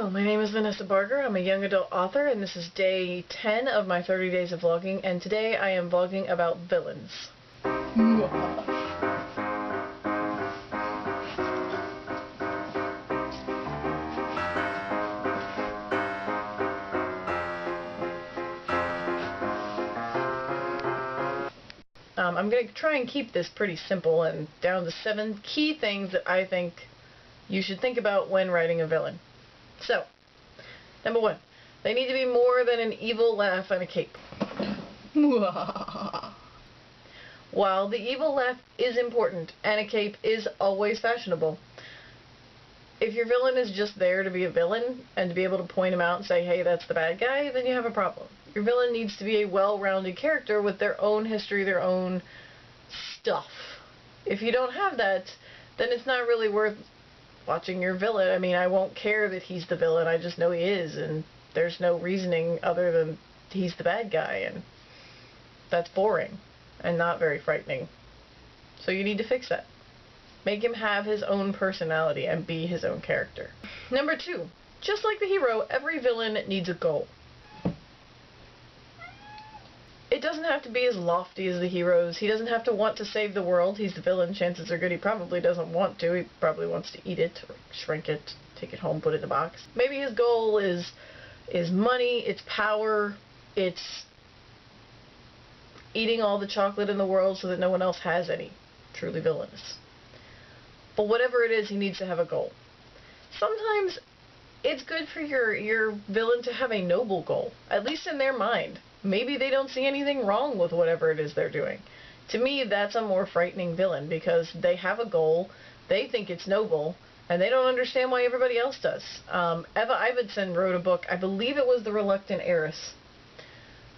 Hello, my name is Vanessa Barger. I'm a young adult author, and this is day 10 of my 30 days of vlogging, and today I am vlogging about villains. I'm going to try and keep this pretty simple and down to 7 key things that I think you should think about when writing a villain. So, number 1, they need to be more than an evil laugh and a cape. While the evil laugh is important and a cape is always fashionable, if your villain is just there to be a villain and to be able to point him out and say, hey, that's the bad guy, then you have a problem. Your villain needs to be a well-rounded character with their own history, their own stuff. If you don't have that, then it's not really worth watching your villain. I mean, I won't care that he's the villain, I just know he is, and there's no reasoning other than he's the bad guy, and that's boring and not very frightening. So you need to fix that. Make him have his own personality and be his own character. Number 2, just like the hero, every villain needs a goal. It doesn't have to be as lofty as the heroes. He doesn't have to want to save the world. He's the villain. Chances are good he probably doesn't want to. He probably wants to eat it or shrink it, take it home, put it in a box. Maybe his goal is money, it's power, it's eating all the chocolate in the world so that no one else has any. Truly villainous. But whatever it is, he needs to have a goal. Sometimes it's good for your villain to have a noble goal, at least in their mind. Maybe they don't see anything wrong with whatever it is they're doing. To me, that's a more frightening villain because they have a goal, they think it's noble, and they don't understand why everybody else does. Eva Ividson wrote a book, I believe it was The Reluctant Heiress.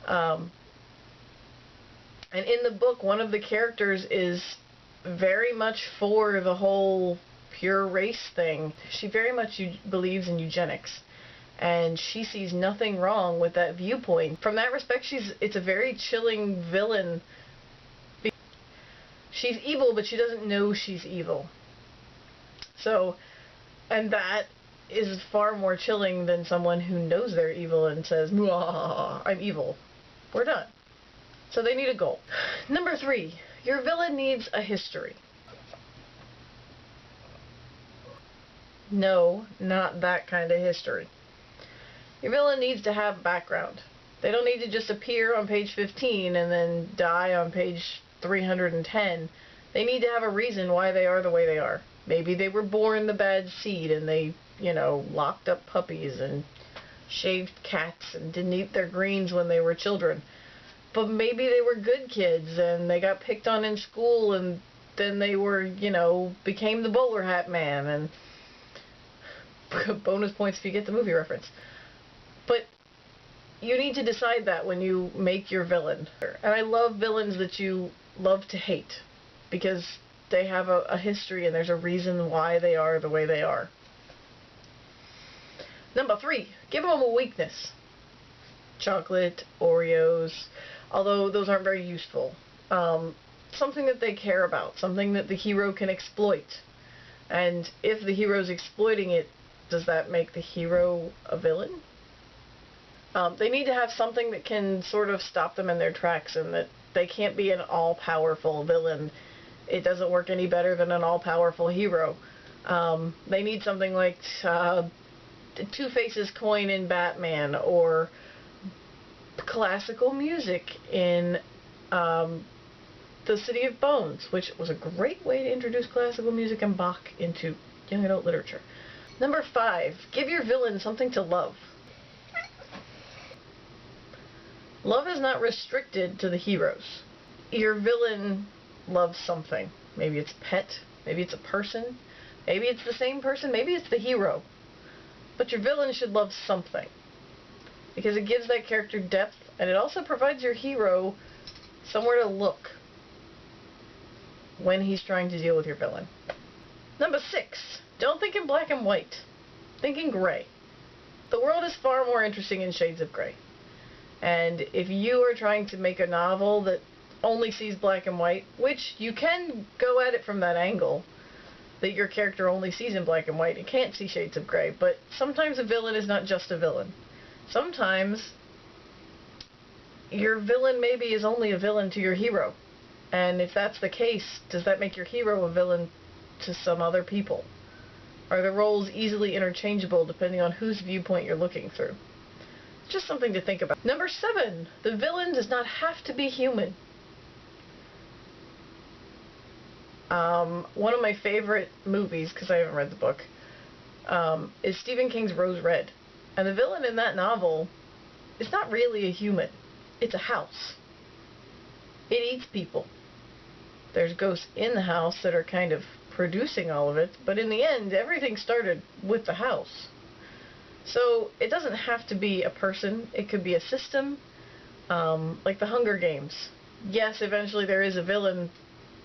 And in the book, one of the characters is very much for the whole pure race thing. She very much believes in eugenics. And she sees nothing wrong with that viewpoint. From that respect, it's a very chilling villain. She's evil, but she doesn't know she's evil. So, and that is far more chilling than someone who knows they're evil and says, I'm evil. We're done. So they need a goal. Number 3, your villain needs a history. No, not that kind of history. Your villain needs to have background. They don't need to just appear on page 15 and then die on page 310. They need to have a reason why they are the way they are. Maybe they were born the bad seed and they, locked up puppies and shaved cats and didn't eat their greens when they were children. But maybe they were good kids and they got picked on in school and then they were, became the bowler hat man, and bonus points if you get the movie reference. But you need to decide that when you make your villain. And I love villains that you love to hate because they have a history and there's a reason why they are the way they are. Number 3, give them a weakness. Chocolate, Oreos, although those aren't very useful. Something that they care about, something that the hero can exploit. And if the hero's exploiting it, does that make the hero a villain? They need to have something that can sort of stop them in their tracks, and that they can't be an all-powerful villain. It doesn't work any better than an all-powerful hero. They need something like Two-Face's coin in Batman, or classical music in The City of Bones, which was a great way to introduce classical music and Bach into young adult literature. Number 5, give your villain something to love. Love is not restricted to the heroes. Your villain loves something. Maybe it's a pet, maybe it's a person, maybe it's the same person, maybe it's the hero. But your villain should love something, because it gives that character depth, and it also provides your hero somewhere to look when he's trying to deal with your villain. Number 6, don't think in black and white. Think in gray. The world is far more interesting in shades of gray. And if you are trying to make a novel that only sees black and white, which you can go at it from that angle, that your character only sees in black and white and can't see shades of gray. But sometimes a villain is not just a villain. Sometimes your villain maybe is only a villain to your hero. And if that's the case, does that make your hero a villain to some other people? Are the roles easily interchangeable depending on whose viewpoint you're looking through? Just something to think about. Number 7, the villain does not have to be human. One of my favorite movies, because I haven't read the book, is Stephen King's Rose Red. And the villain in that novel is not really a human. It's a house. It eats people. There's ghosts in the house that are kind of producing all of it, but in the end, everything started with the house. So it doesn't have to be a person. It could be a system, like the Hunger Games. Yes, eventually there is a villain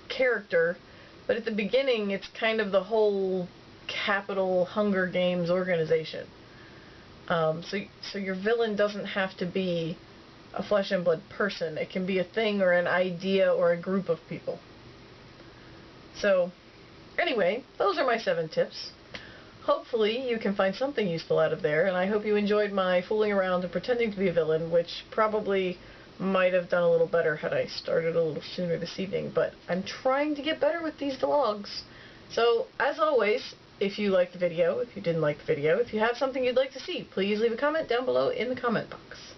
character, but at the beginning, it's kind of the whole capital Hunger Games organization. So your villain doesn't have to be a flesh and blood person. It can be a thing or an idea or a group of people. So, anyway, those are my 7 tips. Hopefully you can find something useful out of there, and I hope you enjoyed my fooling around and pretending to be a villain, which probably might have done a little better had I started a little sooner this evening, but I'm trying to get better with these vlogs. So, as always, if you liked the video, if you didn't like the video, if you have something you'd like to see, please leave a comment down below in the comment box.